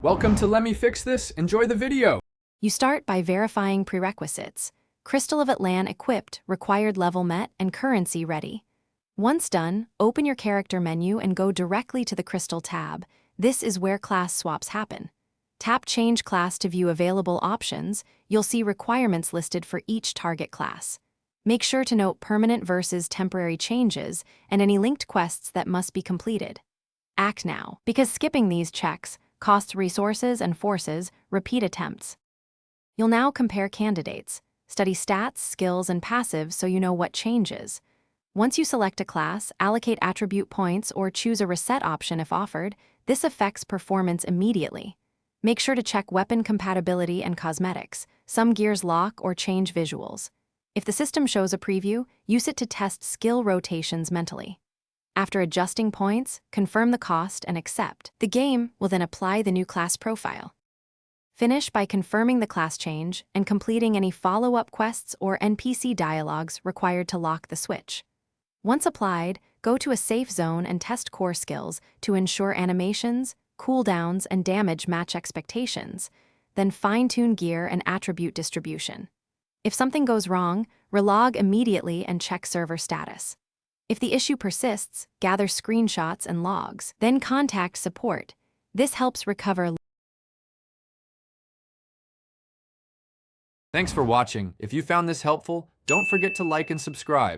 Welcome to Let Me Fix This. Enjoy the video. You start by verifying prerequisites. Crystal of Atlan equipped, required level met, and currency ready. Once done, open your character menu and go directly to the Crystal tab. This is where class swaps happen. Tap Change Class to view available options. You'll see requirements listed for each target class. Make sure to note permanent versus temporary changes and any linked quests that must be completed. Act now, because skipping these checks costs resources and forces repeat attempts. You'll now compare candidates. Study stats, skills, and passives so you know what changes. Once you select a class, allocate attribute points or choose a reset option if offered. This affects performance immediately. Make sure to check weapon compatibility and cosmetics. Some gears lock or change visuals. If the system shows a preview, use it to test skill rotations mentally. After adjusting points, confirm the cost and accept. The game will then apply the new class profile. Finish by confirming the class change and completing any follow-up quests or NPC dialogues required to lock the switch. Once applied, go to a safe zone and test core skills to ensure animations, cooldowns, and damage match expectations. Then fine-tune gear and attribute distribution. If something goes wrong, relog immediately and check server status. If the issue persists, gather screenshots and logs. Then contact support. This helps recover. Thanks for watching. If you found this helpful, don't forget to like and subscribe.